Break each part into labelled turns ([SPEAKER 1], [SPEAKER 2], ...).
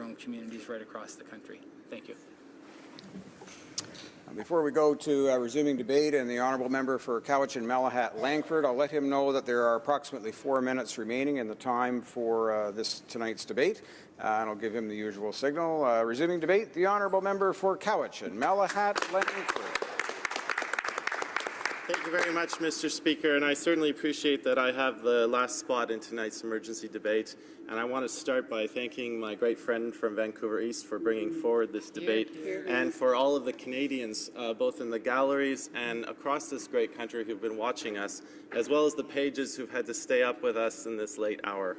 [SPEAKER 1] own communities right across the country. Thank you.
[SPEAKER 2] Before we go to resuming debate and the honourable member for Cowichan-Malahat-Langford, I'll let him know that there are approximately 4 minutes remaining in the time for tonight's debate, and I'll give him the usual signal. Resuming debate, the honourable member for Cowichan-Malahat-Langford.
[SPEAKER 3] Thank you very much, Mr. Speaker, and I certainly appreciate that I have the last spot in tonight's emergency debate. And I want to start by thanking my great friend from Vancouver East for bringing forward this debate, and for all of the Canadians, both in the galleries and across this great country who've been watching us, as well as the pages who've had to stay up with us in this late hour.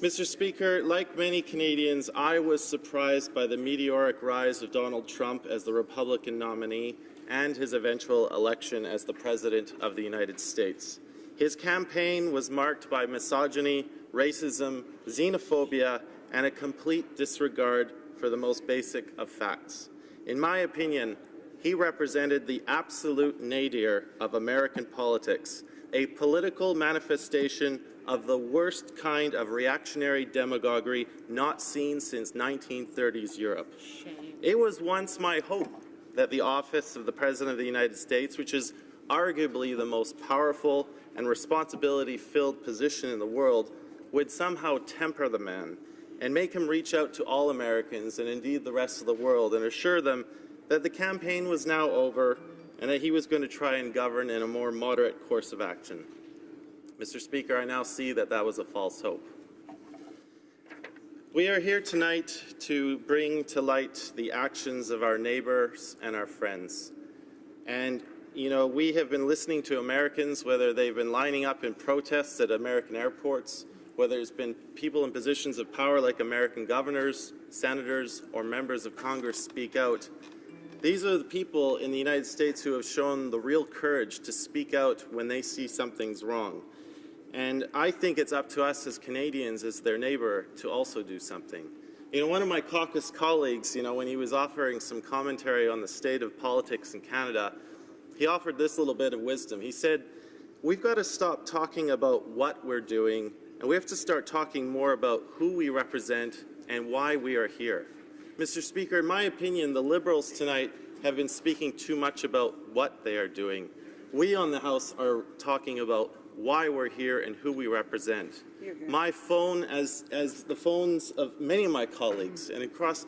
[SPEAKER 3] Mr. Speaker, like many Canadians, I was surprised by the meteoric rise of Donald Trump as the Republican nominee and his eventual election as the President of the United States. His campaign was marked by misogyny, racism, xenophobia, and a complete disregard for the most basic of facts. In my opinion, he represented the absolute nadir of American politics, a political manifestation of the worst kind of reactionary demagoguery not seen since 1930s Europe. It was once my hope that the office of the President of the United States, which is arguably the most powerful and responsibility-filled position in the world, would somehow temper the man and make him reach out to all Americans and indeed the rest of the world and assure them that the campaign was now over and that he was going to try and govern in a more moderate course of action. Mr. Speaker, I now see that that was a false hope. We are here tonight to bring to light the actions of our neighbors and our friends. And, you know, we have been listening to Americans, whether they've been lining up in protests at American airports, whether it's been people in positions of power like American governors, senators, or members of Congress speak out. These are the people in the United States who have shown the real courage to speak out when they see something's wrong. And I think it's up to us as Canadians, as their neighbour, to also do something. You know, one of my caucus colleagues, you know, when he was offering some commentary on the state of politics in Canada, he offered this little bit of wisdom. He said, we've got to stop talking about what we're doing, and we have to start talking more about who we represent and why we are here. Mr. Speaker, in my opinion, the Liberals tonight have been speaking too much about what they are doing. We on the House are talking about why we're here and who we represent. My phone, as the phones of many of my colleagues and across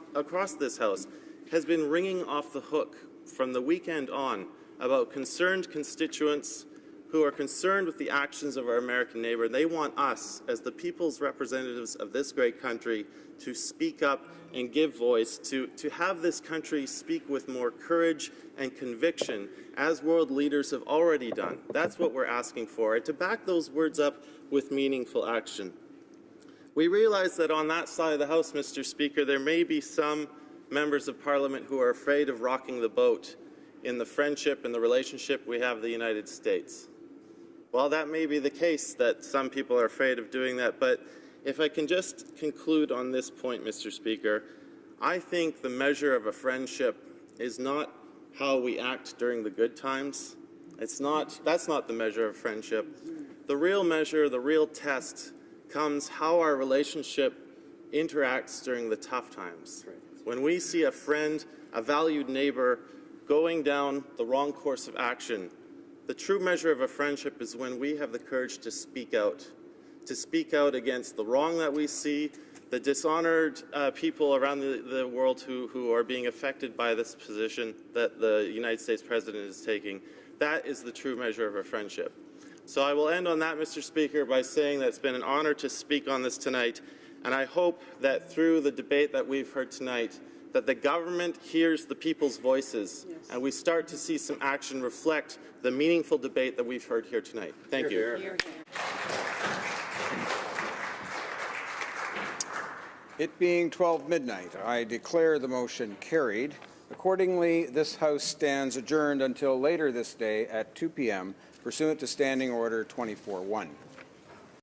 [SPEAKER 3] this House, has been ringing off the hook from the weekend on about concerned constituents who are concerned with the actions of our American neighbour. They want us, as the people's representatives of this great country, to speak up and give voice, to have this country speak with more courage and conviction, as world leaders have already done. That's what we're asking for, and to back those words up with meaningful action. We realize that on that side of the House, Mr. Speaker, there may be some members of Parliament who are afraid of rocking the boat in the friendship and the relationship we have with the United States. Well, that may be the case that some people are afraid of doing that, but if I can just conclude on this point, Mr. Speaker, I think the measure of a friendship is not how we act during the good times. That's not the measure of friendship. The real measure, the real test, comes how our relationship interacts during the tough times. When we see a friend, a valued neighbor, going down the wrong course of action, the true measure of a friendship is when we have the courage to speak out against the wrong that we see, the dishonored people around the world who are being affected by this position that the United States President is taking. That is the true measure of a friendship. So I will end on that, Mr. Speaker, by saying that it's been an honor to speak on this tonight, and I hope that through the debate that we've heard tonight, that the government hears the people's voices, and we start to see some action reflect the meaningful debate that we've heard here tonight. Thank you.
[SPEAKER 4] Hear, hear.
[SPEAKER 2] It being 12 midnight, I declare the motion carried. Accordingly, this House stands adjourned until later this day at 2 p.m. pursuant to Standing Order 24-1.